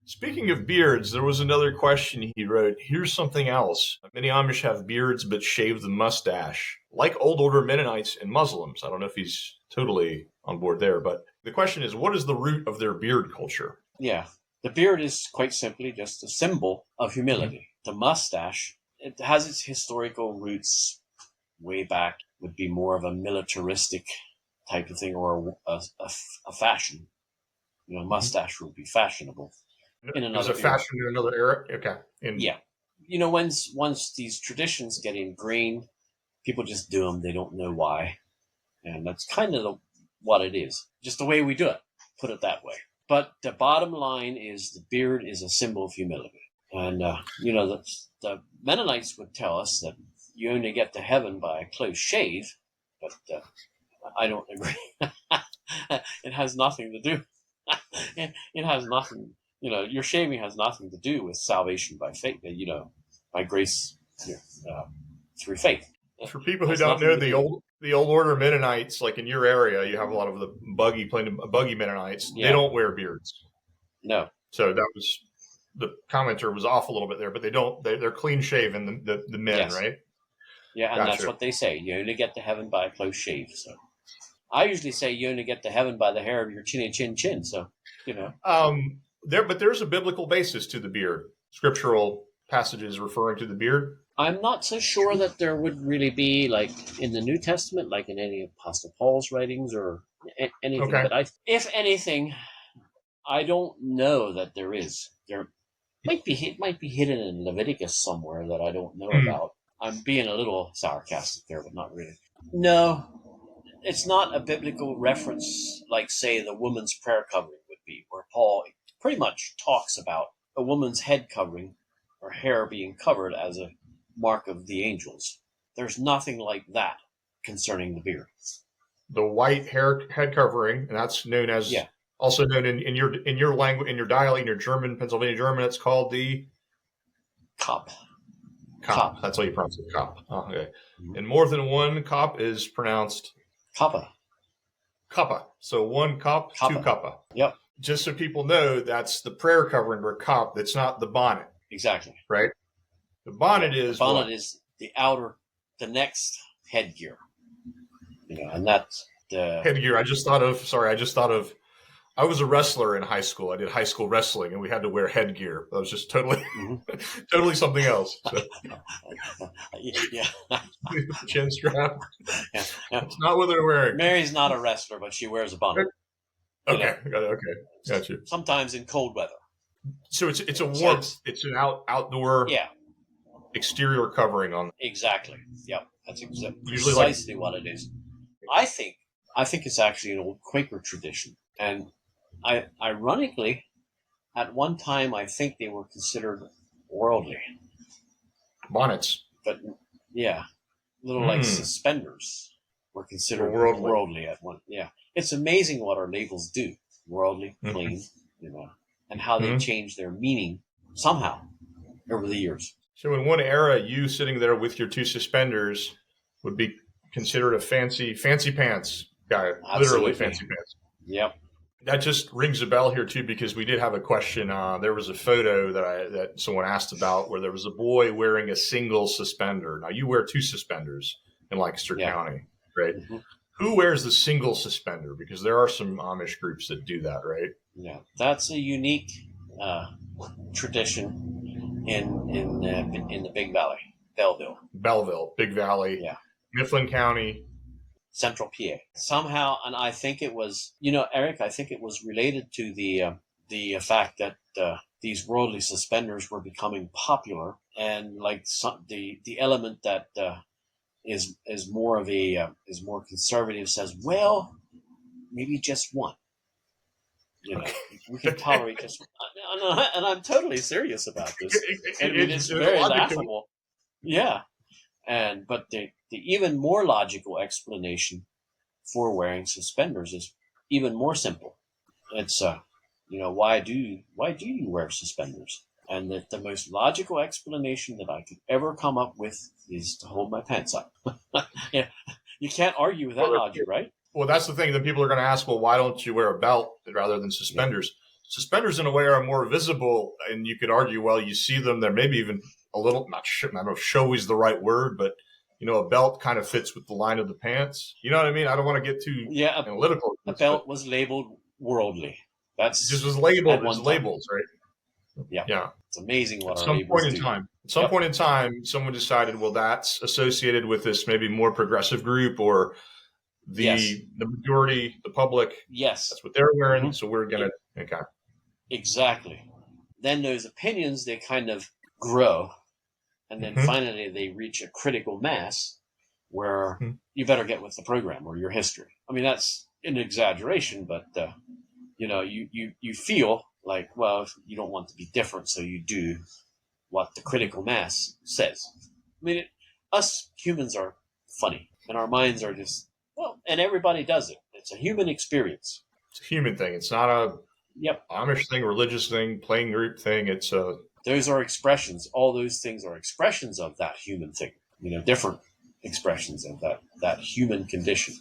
Speaking of beards, there was another question he wrote. Here's something else. Many Amish have beards but shave the mustache, like Old Order Mennonites and Muslims. I don't know if he's totally on board there, but the question is, what is the root of their beard culture? Yeah. The beard is quite simply just a symbol of humility. The mustache, it has its historical roots way back, would be more of a militaristic type of thing, or a fashion. Mustache would be fashionable in another era. It was a fashion in another era? Okay. Yeah. Once these traditions get ingrained, people just do them. They don't know why. And that's kind of what it is. Just the way we do it, put it that way. But the bottom line is the beard is a symbol of humility. And, the Mennonites would tell us that you only get to heaven by a close shave, but I don't agree. It has nothing to do. It has nothing, your shaving has nothing to do with salvation by faith, by grace through faith. For people who don't know the old Order Mennonites, like in your area, you have a lot of the buggy Mennonites. Yeah. They don't wear beards. No. So that was, the commenter was off a little bit there, but they're clean shaven, the men, yes. Right? Yeah, and That's what they say. You only get to heaven by a close shave. So I usually say you only get to heaven by the hair of your chinny chin. So, But there's a biblical basis to the beard. Scriptural passages referring to the beard. I'm not so sure that there would really be, like in the New Testament, like in any of Apostle Paul's writings or anything. Okay. But if anything, I don't know that there is. There might be hidden in Leviticus somewhere that I don't know about. I'm being a little sarcastic there, but not really. No, it's not a biblical reference like, say, the woman's prayer covering would be, where Paul pretty much talks about a woman's head covering or hair being covered as a mark of the angels. There's nothing like that concerning the beard. The white head covering, and that's known as also known in your language, in your dialect, in your German, Pennsylvania German, it's called the kapp. Kapp. That's how you pronounce it. Kapp. Oh, okay. Mm-hmm. And more than one kapp is pronounced kappa. Kappa. So one kapp, two kappa. Yep. Just so people know, that's the prayer covering or kapp. That's not the bonnet. Exactly. Right. The bonnet is the next headgear. And that's the headgear. I was a wrestler in high school. I did high school wrestling, and we had to wear headgear. That was just totally, totally something else. So. Yeah. Chin strap. Yeah. It's not what they're wearing. Mary's not a wrestler, but she wears a bonnet. Okay. Got you. Sometimes in cold weather. So it's a warmth. It's an outdoor. Yeah. Exterior covering on. Exactly. Yep. That's precisely what it is. I think it's actually an old Quaker tradition, and ironically, at one time, I think they were considered worldly. Bonnets. But like suspenders were considered worldly at one. Yeah. It's amazing what our labels do. Worldly, clean, and how they change their meaning somehow over the years. So in one era, you sitting there with your two suspenders would be considered a fancy pants guy. Absolutely. Literally fancy pants. Yep. That just rings a bell here too, because we did have a question. There was a photo that someone asked about where there was a boy wearing a single suspender. Now you wear two suspenders in Lancaster County, right? Mm-hmm. Who wears the single suspender? Because there are some Amish groups that do that, right? Yeah, that's a unique tradition in the Big Valley, Belleville, Big Valley, Mifflin County. Central PA. Somehow, and I think it was, Eric, I think it was related to the fact that these worldly suspenders were becoming popular, and like the element that is more conservative says, well, maybe just one. We can tolerate just one. And I'm totally serious about this. It's very laughable. Yeah. But the even more logical explanation for wearing suspenders is even more simple. It's why do you wear suspenders? And the most logical explanation that I could ever come up with is to hold my pants up. Yeah, you can't argue with that logic, right? Well, that's the thing. Then people are going to ask, well, why don't you wear a belt rather than suspenders? suspenders in a way are more visible, and you could argue, well, you see them, they're maybe even a little, I don't know if showy is the right word, but a belt kind of fits with the line of the pants. You know what I mean? I don't want to get too analytical. A belt was labeled worldly. That's just was labeled as labels, right? Yeah. It's amazing what at some point in time, someone decided, well, that's associated with this maybe more progressive group or the majority, the public. Yes. That's what they're wearing. Mm-hmm. So we're going to, okay. Exactly. Then those opinions, they kind of grow. And then finally they reach a critical mass where you better get with the program or your history. I mean, that's an exaggeration, but, you feel like, well, if you don't want to be different, so you do what the critical mass says. I mean, us humans are funny, and our minds are just, and everybody does it. It's a human experience. It's a human thing. It's not a Amish thing, religious thing, playing group thing. It's a... Those are expressions. All those things are expressions of that human thing. Different expressions of that human condition.